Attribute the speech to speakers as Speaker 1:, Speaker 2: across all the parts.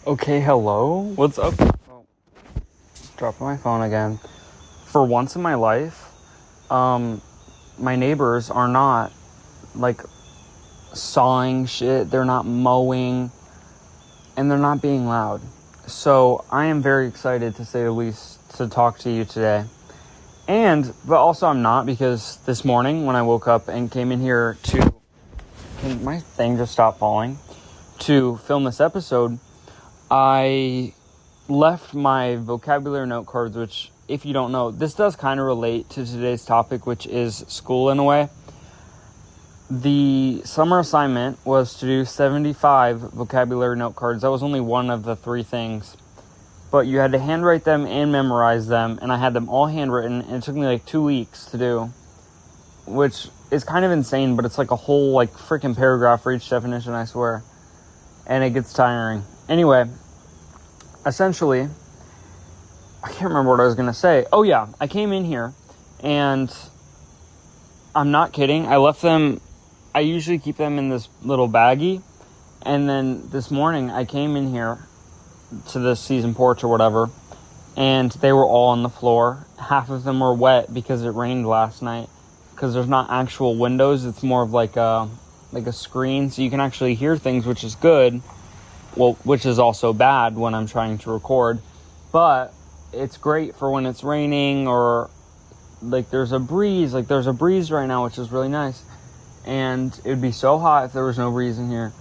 Speaker 1: Okay, hello? What's up? Oh, dropping my phone again. For once in my life, my neighbors are not, like, sawing shit. They're not mowing. And they're not being loud. So, I am very excited, to say the least, to talk to you today. But also I'm not, because this morning when I woke up and came in here to... Can my thing just stop falling? To film this episode, I left my vocabulary note cards, which, if you don't know, this does kind of relate to today's topic, which is school in a way. The summer assignment was to do 75 vocabulary note cards. That was only one of the 3 things. But you had to handwrite them and memorize them, and I had them all handwritten, and it took me like 2 weeks to do, which is kind of insane, but it's like a whole like freaking paragraph for each definition, I swear. And it gets tiring. Anyway, essentially, I can't remember what I was going to say. Oh yeah, I came in here, and I'm not kidding. I left them, I usually keep them in this little baggie, and then this morning I came in here to the season porch or whatever, and they were all on the floor. Half of them were wet because it rained last night, because there's not actual windows. It's more of like a screen, so you can actually hear things, which is good. Well, which is also bad when I'm trying to record, but it's great for when it's raining or like there's a breeze. Like there's a breeze right now, which is really nice, and it'd be so hot if there was no breeze in here.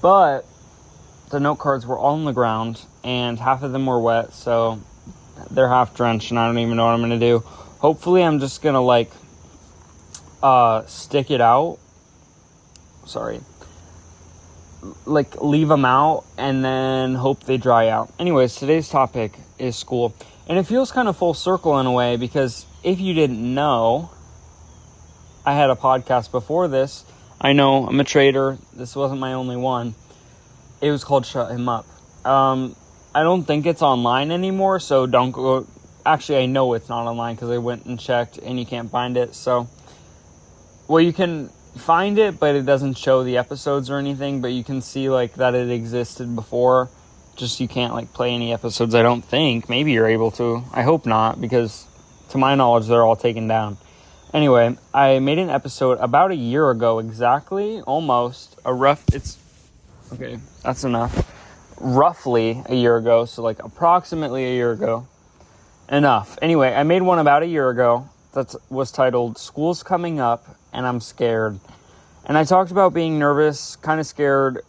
Speaker 1: But the note cards were all on the ground, and half of them were wet, so they're half drenched, and I don't even know what I'm gonna do. Hopefully, I'm just gonna like stick it out. Like leave them out and then hope they dry out. Anyways, today's topic is school, and it feels kind of full circle in a way, because if you didn't know, I had a podcast before this. I know, I'm a trader. This wasn't my only one. It was called Shut Him Up. I don't think it's online anymore, so don't go. Actually, I know it's not online because I went and checked and you can't find it. So, well, you can find it, but it doesn't show the episodes or anything, but you can see like that it existed before. Just you can't like play any episodes, I don't think. Maybe you're able to. I hope not, because to my knowledge they're all taken down. Anyway, I made an episode about a year ago exactly, almost okay, that's enough. Roughly a year ago, so like approximately a year ago. Enough. Anyway, I made one about a year ago that was titled School's Coming Up and I'm Scared. And I talked about being nervous, kind of scared,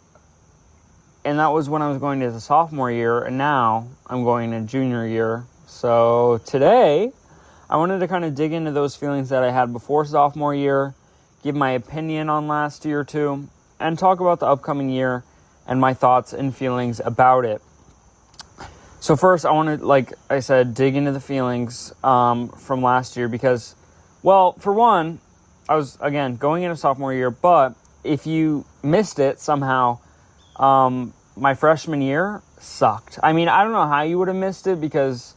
Speaker 1: and that was when I was going to the sophomore year, and now I'm going to junior year. So today, I wanted to kind of dig into those feelings that I had before sophomore year, give my opinion on last year too, and talk about the upcoming year and my thoughts and feelings about it. So first, I want to, like I said, dig into the feelings from last year because, well, for one, I was, again, going into sophomore year, but if you missed it somehow, my freshman year sucked. I mean, I don't know how you would have missed it because,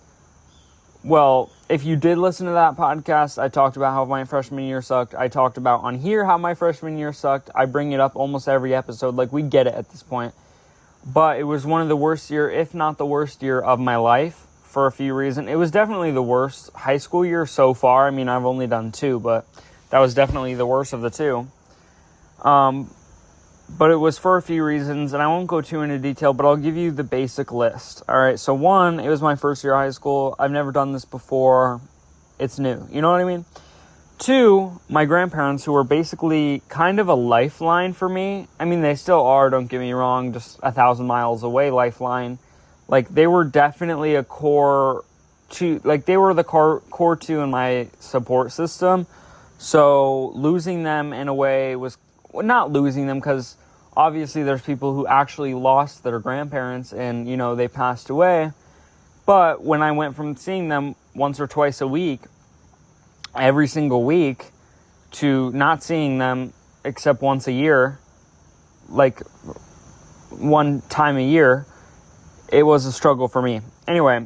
Speaker 1: well, if you did listen to that podcast, I talked about how my freshman year sucked. I talked about on here how my freshman year sucked. I bring it up almost every episode. Like, we get it at this point. But it was one of the worst year, if not the worst year of my life for a few reasons. It was definitely the worst high school year so far. I mean, I've only done 2, but that was definitely the worst of the 2. But it was for a few reasons, and I won't go too into detail, but I'll give you the basic list. All right, so 1, it was my first year of high school. I've never done this before. It's new. You know what I mean? 2, my grandparents, who were basically kind of a lifeline for me. I mean, they still are, don't get me wrong, just 1,000 miles away lifeline. Like, they were definitely a core 2, like, they were the core 2 in my support system. So losing them in a way was, well, not losing them, because obviously there's people who actually lost their grandparents and, you know, they passed away. But when I went from seeing them once or twice a week, every single week, to not seeing them except once a year, like one time a year, it was a struggle for me. Anyway,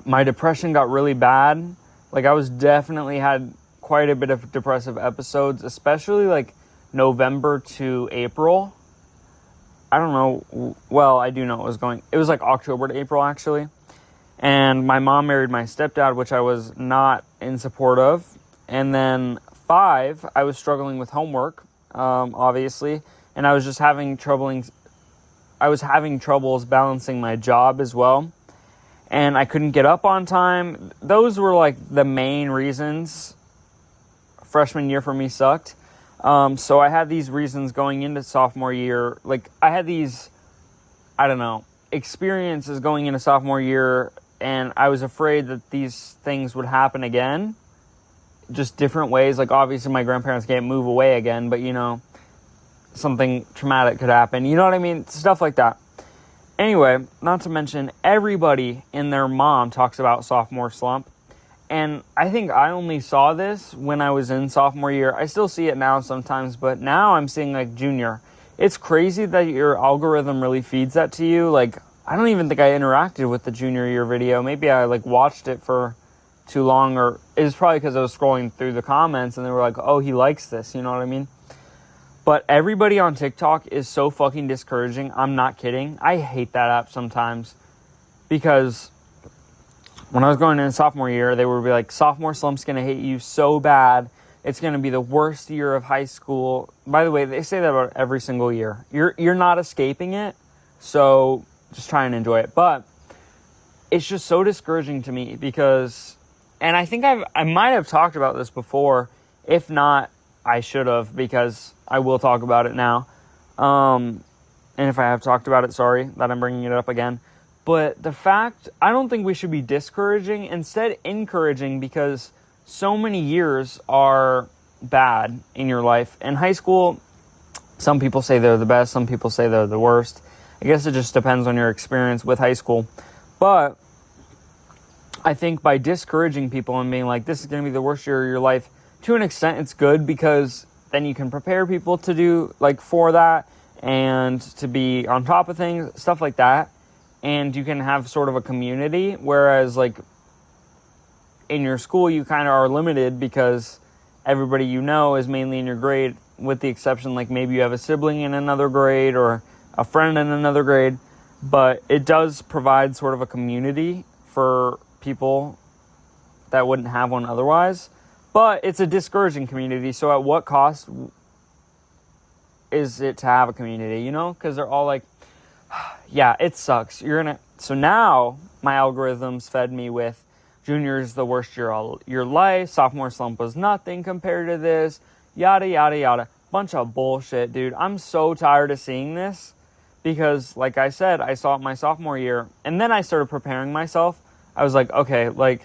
Speaker 1: my depression got really bad. Like, I was definitely had quite a bit of depressive episodes, especially like November to April. I don't know. Well, I do know it was like October to April, actually. And my mom married my stepdad, which I was not in support of. And then 5, I was struggling with homework, obviously. And I was just having troubles balancing my job as well. And I couldn't get up on time. Those were like the main reasons freshman year for me sucked. So I had these reasons going into sophomore year. Like, I had these, I don't know, experiences going into sophomore year, and I was afraid that these things would happen again, just different ways. Like, obviously my grandparents can't move away again, but, you know, something traumatic could happen. You know what I mean? Stuff like that. Anyway, not to mention, everybody and their mom talks about sophomore slump. And I think I only saw this when I was in sophomore year. I still see it now sometimes, but now I'm seeing like junior. It's crazy that your algorithm really feeds that to you. Like, I don't even think I interacted with the junior year video. Maybe I like watched it for too long, or it was probably because I was scrolling through the comments and they were like, oh, he likes this. You know what I mean? But everybody on TikTok is so fucking discouraging. I'm not kidding. I hate that app sometimes, because when I was going into sophomore year, they would be like, sophomore slump's going to hit you so bad. It's going to be the worst year of high school. By the way, they say that about every single year. You're not escaping it, so just try and enjoy it. But it's just so discouraging to me because, and I think I might have talked about this before. If not, I should have, because I will talk about it now. And if I have talked about it, sorry that I'm bringing it up again. But the fact, I don't think we should be discouraging, instead encouraging, because so many years are bad in your life. In high school, some people say they're the best, some people say they're the worst. I guess it just depends on your experience with high school. But I think by discouraging people and being like, this is going to be the worst year of your life, to an extent it's good, because then you can prepare people to do, like, for that, and to be on top of things, stuff like that. And you can have sort of a community, whereas, like, in your school, you kind of are limited because everybody you know is mainly in your grade, with the exception, like, maybe you have a sibling in another grade or a friend in another grade. But it does provide sort of a community for people that wouldn't have one otherwise. But it's a discouraging community, so at what cost is it to have a community, you know? Because they're all like, yeah, it sucks. So now my algorithms fed me with junior's the worst year of your life, sophomore slump was nothing compared to this, yada, yada, yada. Bunch of bullshit, dude. I'm so tired of seeing this because, like I said, I saw it my sophomore year, and then I started preparing myself. I was like, okay, like,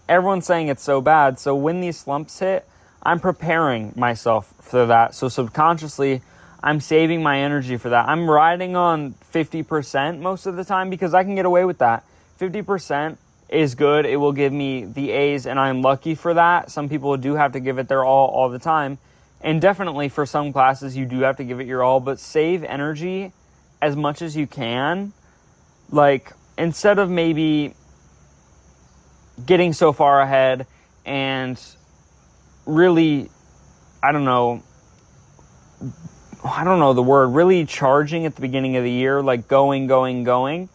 Speaker 1: everyone's saying it's so bad, so when these slumps hit, I'm preparing myself for that. So subconsciously, I'm saving my energy for that. I'm riding on 50% most of the time because I can get away with that. 50% is good. It will give me the A's, and I'm lucky for that. Some people do have to give it their all the time. And definitely for some classes, you do have to give it your all, but save energy as much as you can. Like, instead of maybe getting so far ahead and really, I don't know the word, really charging at the beginning of the year, like going.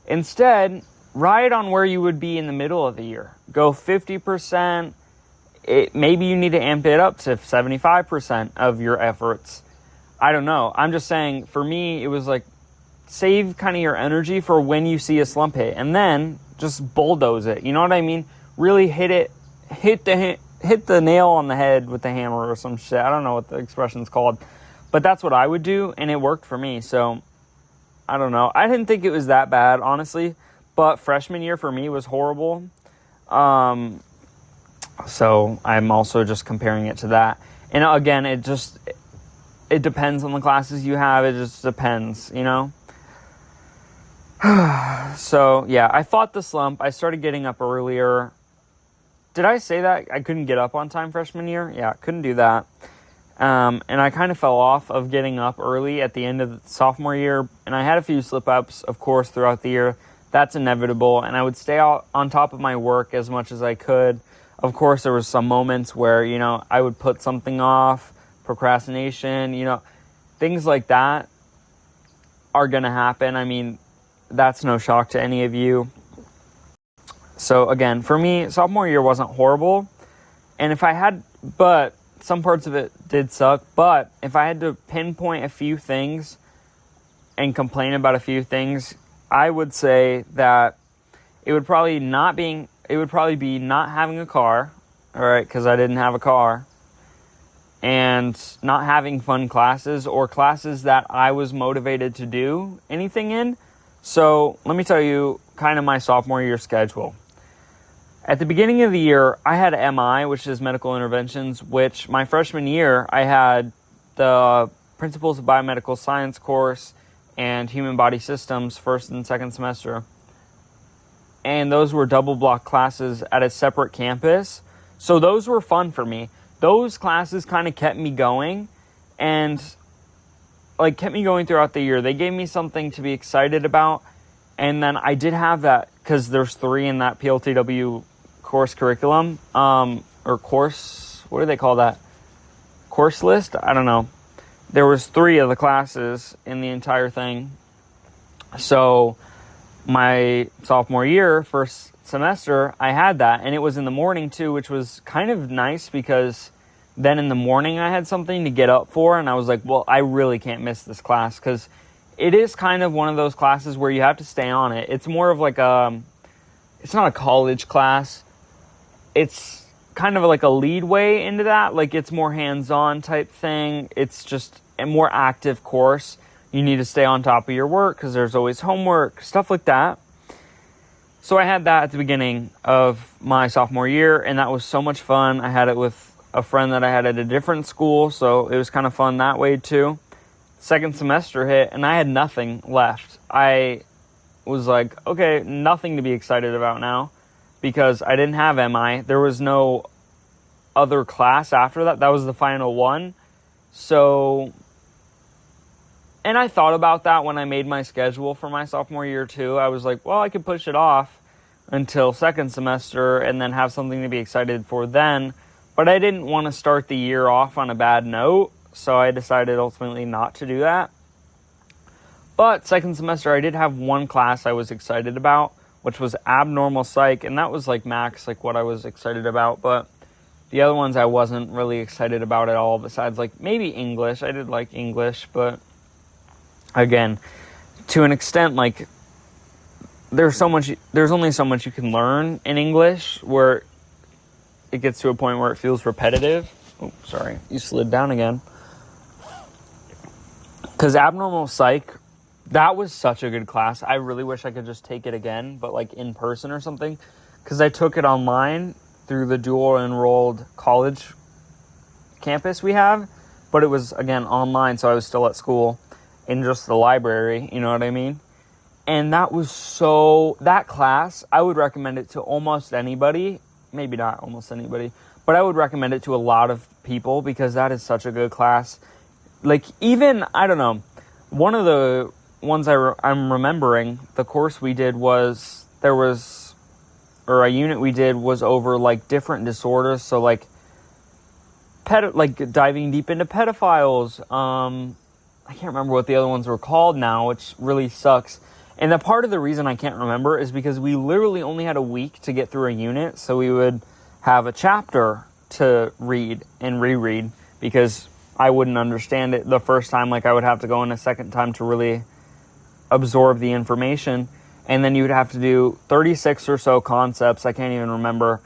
Speaker 1: Instead, ride on where you would be in the middle of the year. Go 50%. Maybe you need to amp it up to 75% of your efforts. I don't know. I'm just saying, for me, it was like, save kind of your energy for when you see a slump hit, and then just bulldoze it. You know what I mean? Really hit the nail on the head with the hammer or some shit. I don't know what the expression's called. But that's what I would do, and it worked for me. So, I don't know. I didn't think it was that bad, honestly. But freshman year for me was horrible. So, I'm also just comparing it to that. And again, it depends on the classes you have. It just depends, you know? So, yeah, I fought the slump. I started getting up earlier. Did I say that I couldn't get up on time freshman year? Yeah, couldn't do that. And I kind of fell off of getting up early at the end of the sophomore year. And I had a few slip-ups, of course, throughout the year. That's inevitable. And I would stay on top of my work as much as I could. Of course, there was some moments where, you know, I would put something off, procrastination, you know, things like that. are going to happen. I mean, that's no shock to any of you. So again, for me, sophomore year wasn't horrible. And but some parts of it did suck. But if I had to pinpoint a few things and complain about a few things, I would say that it would probably be not having a car, all right, because I didn't have a car, and not having fun classes or classes that I was motivated to do anything in. So let me tell you kind of my sophomore year schedule. At the beginning of the year, I had MI, which is medical interventions, which my freshman year, I had the Principles of Biomedical Science course and Human Body Systems first and second semester. And those were double block classes at a separate campus. So those were fun for me. Those classes kind of kept me going and kept me going throughout the year. They gave me something to be excited about. And then I did have that, because there's 3 in that PLTW course curriculum, or course, what do they call that? Course list? I don't know. There was 3 of the classes in the entire thing. So my sophomore year, first semester, I had that, and it was in the morning too, which was kind of nice, because then in the morning I had something to get up for, and I was like, well, I really can't miss this class, because it is kind of one of those classes where you have to stay on it. It's more of like it's not a college class. It's kind of like a lead way into that. Like, it's more hands-on type thing. It's just a more active course. You need to stay on top of your work because there's always homework, stuff like that. So I had that at the beginning of my sophomore year, and that was so much fun. I had it with a friend that I had at a different school, so it was kind of fun that way too. Second semester hit, and I had nothing left. I was like, okay, nothing to be excited about now, because I didn't have MI. There was no other class after that. That was the final one. So, and I thought about that when I made my schedule for my sophomore year too. I was like, well, I could push it off until second semester and then have something to be excited for then. But I didn't want to start the year off on a bad note, so I decided ultimately not to do that. But second semester, I did have one class I was excited about, which was abnormal psych, and that was like max, like what I was excited about. But the other ones I wasn't really excited about at all, besides like maybe English. I did like English, but again, to an extent, like there's only so much you can learn in English where it gets to a point where it feels repetitive. Oh, sorry, you slid down again. Because abnormal psych, that was such a good class. I really wish I could just take it again, but like in person or something. Because I took it online through the dual enrolled college campus we have. But it was, again, online, so I was still at school in just the library, you know what I mean? And that class, I would recommend it to almost anybody. Maybe not almost anybody, but I would recommend it to a lot of people because that is such a good class. Like, even, I don't know, one of the ones I'm remembering, the course we did a unit we did was over, like, different disorders. So, like, diving deep into pedophiles. I can't remember what the other ones were called now, which really sucks. And the part of the reason I can't remember is because we literally only had a week to get through a unit. So we would have a chapter to read and reread because I wouldn't understand it the first time. Like, I would have to go in a second time to really absorb the information. And then you would have to do 36 or so concepts. I can't even remember.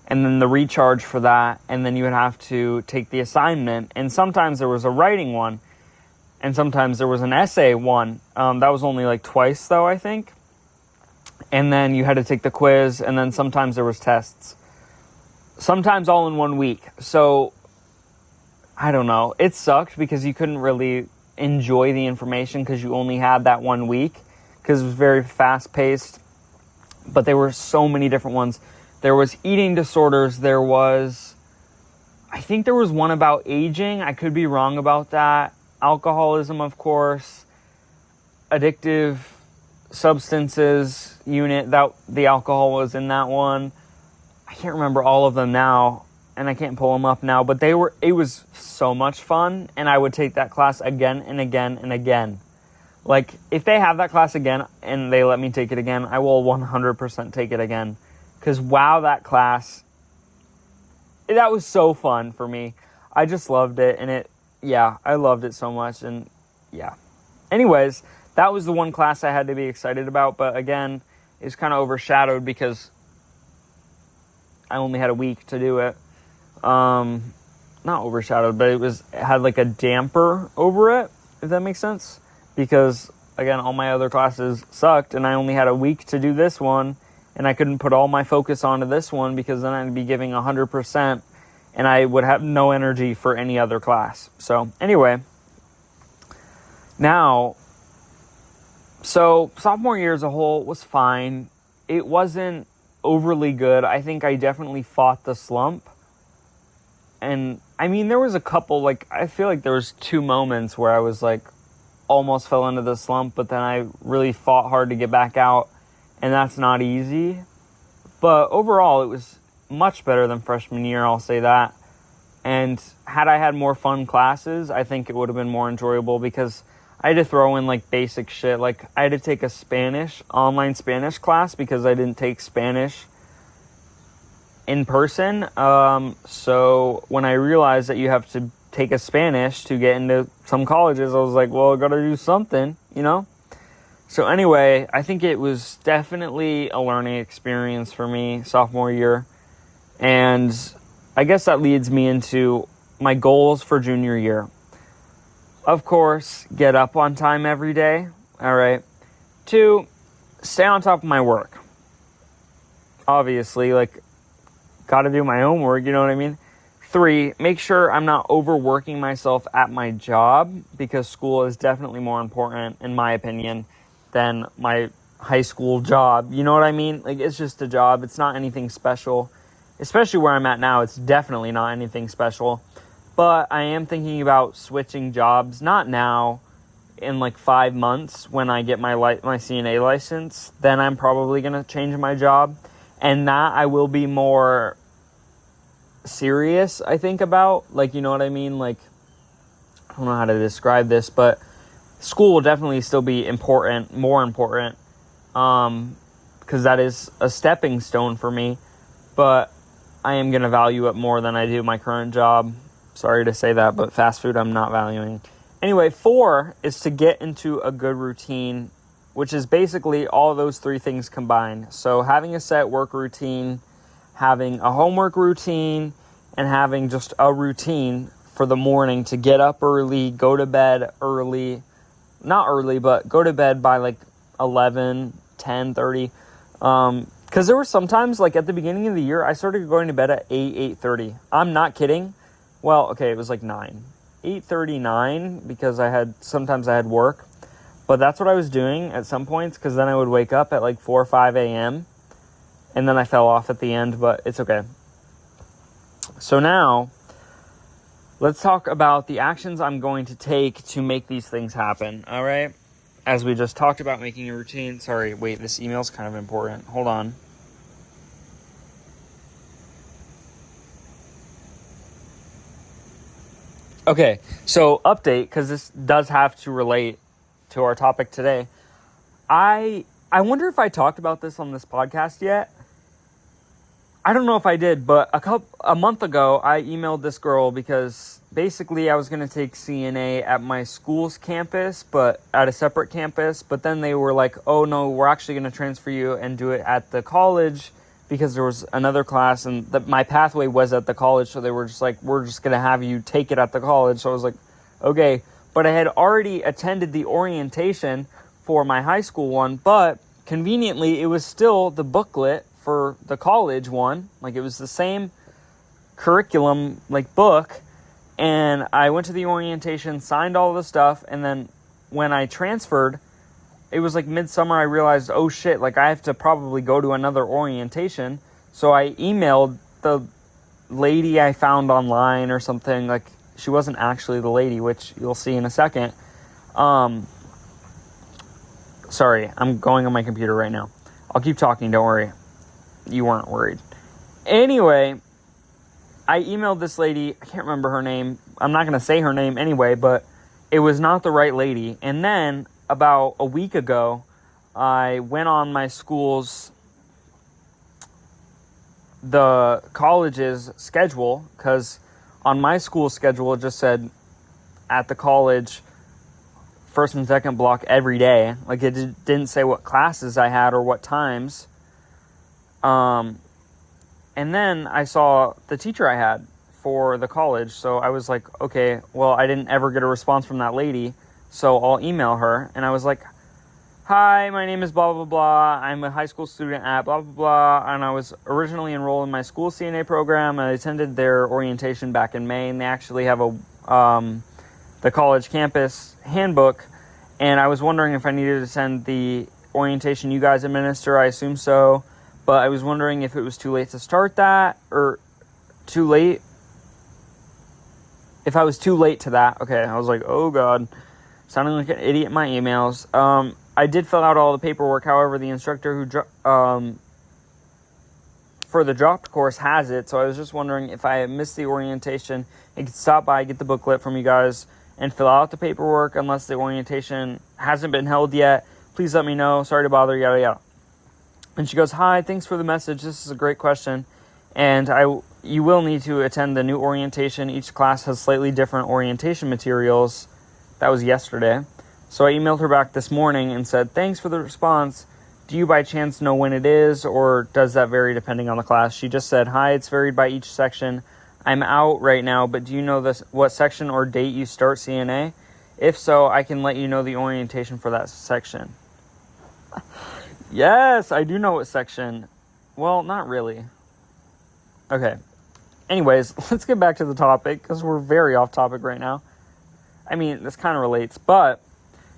Speaker 1: And then the recharge for that. And then you would have to take the assignment. And sometimes there was a writing one. And sometimes there was an essay one. That was only like twice, though, I think. And then you had to take the quiz. And then sometimes there was tests. Sometimes all in 1 week. So, I don't know. It sucked because you couldn't really enjoy the information because you only had that 1 week. Because it was very fast-paced. But there were so many different ones. There was eating disorders. I think there was one about aging. I could be wrong about that. Alcoholism, of course. Addictive substances unit. The alcohol was in that one. I can't remember all of them now. And I can't pull them up now. But it was so much fun. And I would take that class again and again and again. Like, if they have that class again and they let me take it again, I will 100% take it again. Because, wow, that class, that was so fun for me. I just loved it, and I loved it so much, and yeah. Anyways, that was the one class I had to be excited about, but again, it's kind of overshadowed because I only had a week to do it. Not overshadowed, but it had like a damper over it, if that makes sense. Because, again, all my other classes sucked, and I only had a week to do this one, and I couldn't put all my focus onto this one because then I'd be giving 100%, and I would have no energy for any other class. So, anyway, now, so sophomore year as a whole was fine. It wasn't overly good. I think I definitely fought the slump. And, I mean, there was a couple, like, I feel like there was 2 moments where I was, like, almost fell into the slump, but then I really fought hard to get back out, and that's not easy. But overall, it was much better than freshman year, I'll say that. And had I had more fun classes, I think it would have been more enjoyable because I had to throw in, like, basic shit. Like, I had to take a online Spanish class because I didn't take Spanish in person. So when I realized that you have to take a Spanish to get into some colleges, I was like, well, I gotta do something, you know? So anyway, I think it was definitely a learning experience for me sophomore year. And I guess that leads me into my goals for junior year. Of course, get up on time every day. All right. 2, stay on top of my work. Obviously, like, gotta do my homework, you know what I mean? 3, make sure I'm not overworking myself at my job because school is definitely more important, in my opinion, than my high school job. You know what I mean? Like, it's just a job. It's not anything special. Especially where I'm at now, it's definitely not anything special. But I am thinking about switching jobs, not now, in like 5 months when I get my CNA license. Then I'm probably going to change my job. And that I will be more serious, I think, about. Like, you know what I mean? Like, I don't know how to describe this, but school will definitely still be important, more important, because that is a stepping stone for me. But I am going to value it more than I do my current job. Sorry to say that, but fast food I'm not valuing. Anyway, 4 is to get into a good routine, which is basically all those 3 things combined. So having a set work routine, having a homework routine, and having just a routine for the morning to get up early, go to bed early. Not early, but go to bed by like 11, 10:30. Because there were sometimes, like at the beginning of the year, I started going to bed at 8:30. I'm not kidding. Well, okay, it was like 9. 8:39 because sometimes I had work. But that's what I was doing at some points because then I would wake up at like 4 or 5 a.m. And then I fell off at the end, but it's okay. So now, let's talk about the actions I'm going to take to make these things happen, all right? As we just talked about making a routine. Sorry, wait, this email's kind of important. Hold on. Okay, so update, because this does have to relate to our topic today. I wonder if I talked about this on this podcast yet. I don't know if I did, but a month ago, I emailed this girl because basically I was going to take CNA at my school's campus, but at a separate campus. But then they were like, oh no, we're actually going to transfer you and do it at the college because there was another class and my pathway was at the college. So they were just like, we're just going to have you take it at the college. So I was like, okay. But I had already attended the orientation for my high school one, but conveniently it was still the booklet for the college one. Like, it was the same curriculum, like, book. And I went to the orientation, signed all the stuff, and then when I transferred, it was like midsummer, I realized, oh shit, like, I have to probably go to another orientation. So I emailed the lady I found online or something. Like, she wasn't actually the lady, which you'll see in a second. Sorry, I'm going on my computer right now. I'll keep talking, don't worry. You weren't worried. Anyway, I emailed this lady. I can't remember her name. I'm not going to say her name anyway, but it was not the right lady. And then about a week ago, I went on my the college's schedule, because on my school schedule it just said at the college first and second block every day. Like, it didn't say what classes I had or what times. And then I saw the teacher I had for the college, so I was like, okay, well, I didn't ever get a response from that lady, so I'll email her. And I was like, hi, my name is blah, blah, blah. I'm a high school student at blah, blah, blah. And I was originally enrolled in my school CNA program. I attended their orientation back in May, and they actually have the college campus handbook. And I was wondering if I needed to send the orientation you guys administer. I assume so. But I was wondering if it was too late to start that, or too late. If I was too late to that. Okay, I was like, oh God. Sounding like an idiot in my emails. I did fill out all the paperwork. However, the instructor who for the dropped course has it. So I was just wondering if I missed the orientation, I could stop by, get the booklet from you guys, and fill out the paperwork. Unless the orientation hasn't been held yet, please let me know. Sorry to bother, yada yada. And she goes, hi, thanks for the message. This is a great question. And you will need to attend the new orientation. Each class has slightly different orientation materials. That was yesterday. So I emailed her back this morning and said, thanks for the response. Do you by chance know when it is, or does that vary depending on the class? She just said, hi, it's varied by each section. I'm out right now, but do you know what section or date you start CNA? If so, I can let you know the orientation for that section. Yes, I do know what section. Well, not really. Okay. Anyways, let's get back to the topic, because we're very off topic right now. I mean, this kind of relates, but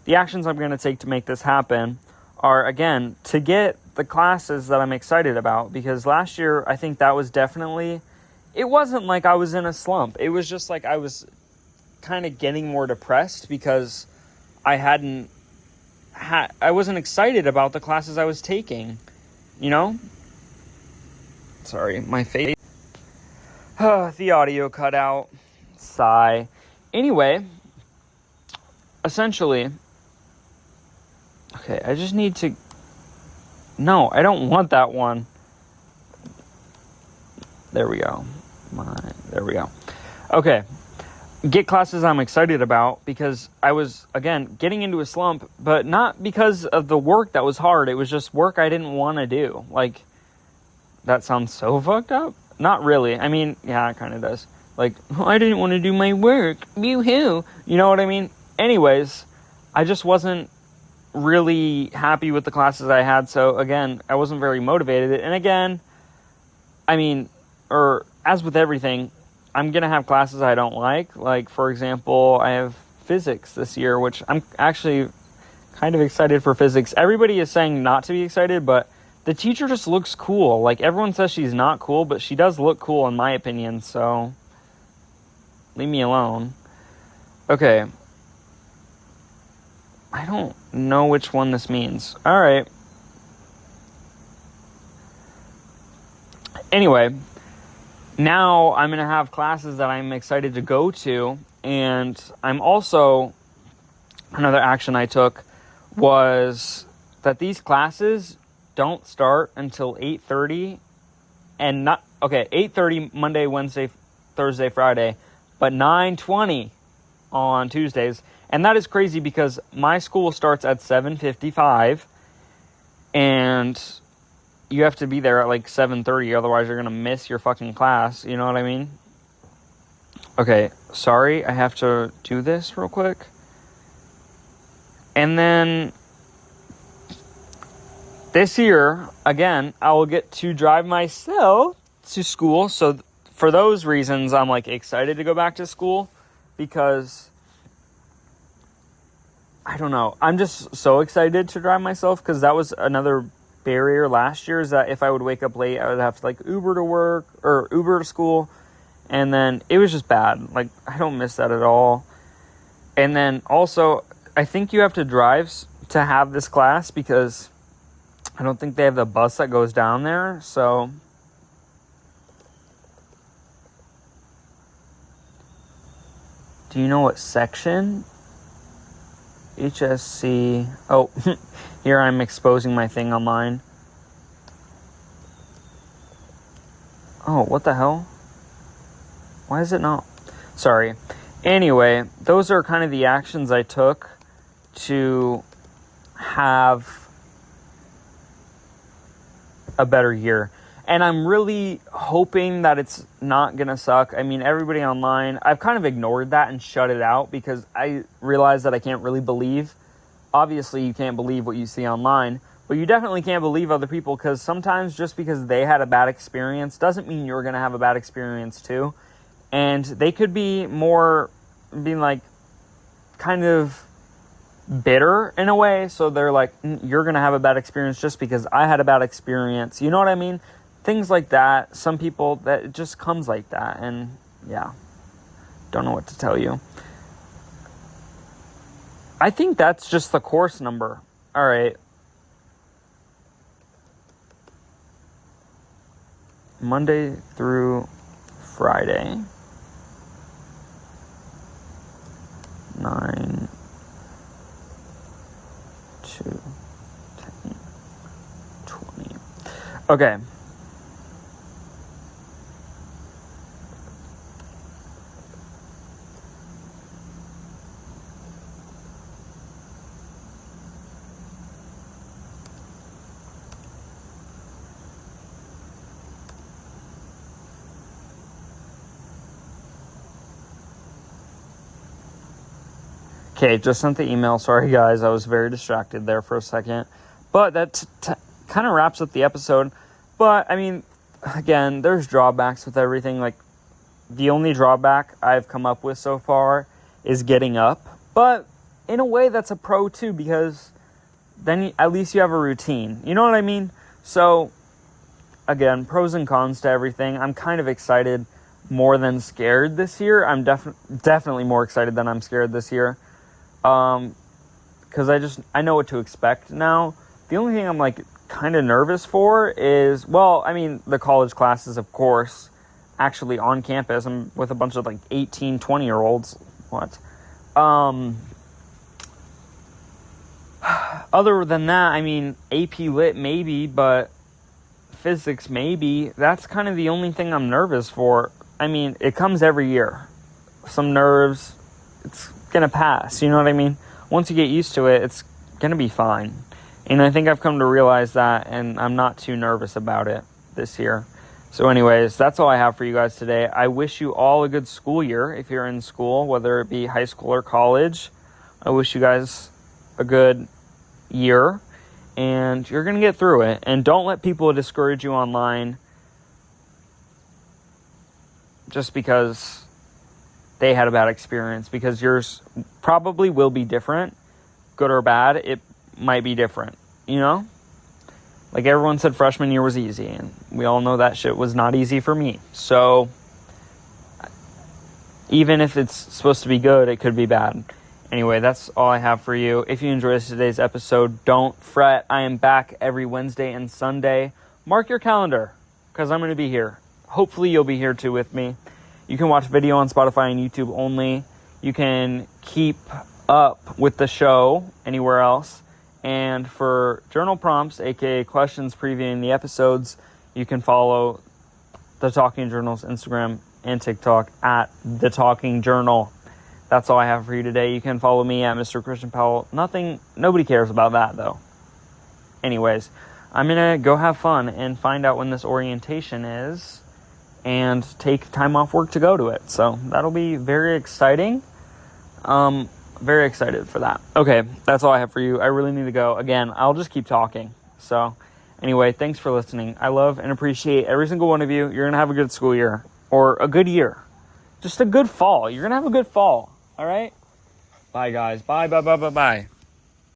Speaker 1: the actions I'm going to take to make this happen are, again, to get the classes that I'm excited about, because last year, I think that was definitely, it wasn't like I was in a slump. It was just like I was kind of getting more depressed because I wasn't excited about the classes I was taking, you know? Sorry, my face. The audio cut out. Sigh. Anyway, essentially, okay, I just need to, no, I don't want that one. There we go. There we go. Okay. Get classes I'm excited about, because I was, again, getting into a slump, but not because of the work that was hard. It was just work I didn't want to do. Like, that sounds so fucked up. Not really. I mean, yeah, it kind of does. Like, oh, I didn't want to do my work. Boo-hoo. You know what I mean? Anyways, I just wasn't really happy with the classes I had. So, again, I wasn't very motivated. And again, I mean, or as with everything, I'm going to have classes I don't like. Like, for example, I have physics this year, which I'm actually kind of excited for physics. Everybody is saying not to be excited, but the teacher just looks cool. Like, everyone says she's not cool, but she does look cool in my opinion, so leave me alone. Okay. I don't know which one this means. Alright. Anyway, now I'm going to have classes that I'm excited to go to, and I'm also, another action I took was that these classes don't start until 8:30, and 8:30 Monday, Wednesday, Thursday, Friday, but 9:20 on Tuesdays. And that is crazy because my school starts at 7:55, and you have to be there at like 7:30, otherwise you're going to miss your fucking class, you know what I mean? Okay, sorry, I have to do this real quick. And then this year, again, I will get to drive myself to school. So for those reasons, I'm like excited to go back to school, because I don't know. I'm just so excited to drive myself, because that was another barrier last year, is that if I would wake up late, I would have to like Uber to work or Uber to school. And then it was just bad. Like, I don't miss that at all. And then also, I think you have to drive to have this class, because I don't think they have the bus that goes down there. So do you know what section HSC. Oh, here I'm exposing my thing online. Oh, what the hell? Why is it not? Sorry. Anyway, those are kind of the actions I took to have a better year. And I'm really hoping that it's not going to suck. I mean, everybody online, I've kind of ignored that and shut it out because I realize that I can't really believe. Obviously, you can't believe what you see online, but you definitely can't believe other people because sometimes just because they had a bad experience doesn't mean you're going to have a bad experience too. And they could be more being like kind of bitter in a way. So they're like, you're going to have a bad experience just because I had a bad experience. You know what I mean? Things like that. Some people, that it just comes like that. And yeah, don't know what to tell you. I think that's just the course number. All right. Monday through Friday. 9, 2, 10, 20. Okay. Okay, just sent the email. Sorry, guys. I was very distracted there for a second. But that kind of wraps up the episode. But, I mean, again, there's drawbacks with everything. Like, the only drawback I've come up with so far is getting up. But, in a way, that's a pro, too, because then at least you have a routine. You know what I mean? So, again, pros and cons to everything. I'm kind of excited more than scared this year. I'm definitely more excited than I'm scared this year. Because I know what to expect now. The only thing I'm like kind of nervous for is, well, I mean, the college classes, of course, actually on campus. I'm with a bunch of like 18, 20-year-olds. What? Other than that, I mean, AP Lit maybe, but physics maybe. That's kind of the only thing I'm nervous for. I mean, it comes every year. Some nerves, it's gonna pass, you know what I mean? Once you get used to it, it's gonna be fine. And I think I've come to realize that, and I'm not too nervous about it this year. So anyways, that's all I have for you guys today. I wish you all a good school year if you're in school, whether it be high school or college. I wish you guys a good year, and you're gonna get through it. And don't let people discourage you online just because they had a bad experience, because yours probably will be different. Good or bad, it might be different, you know? Like everyone said freshman year was easy, and we all know that shit was not easy for me. So even if it's supposed to be good, it could be bad. Anyway, that's all I have for you. If you enjoyed today's episode, don't fret. I am back every Wednesday and Sunday. Mark your calendar, because I'm going to be here. Hopefully you'll be here too with me. You can watch video on Spotify and YouTube only. You can keep up with the show anywhere else. And for journal prompts, aka questions previewing the episodes, you can follow The Talking Journal's Instagram and TikTok at The Talking Journal. That's all I have for you today. You can follow me at Mr. Christian Powell. Nobody cares about that though. Anyways, I'm going to go have fun and find out when this orientation is, and take time off work to go to it. So that'll be very exciting. Very excited for that. Okay, that's all I have for you. I really need to go. Again, I'll just keep talking. So anyway, thanks for listening. I love and appreciate every single one of you. You're going to have a good school year, or a good year. Just a good fall. You're going to have a good fall. All right? Bye, guys. Bye.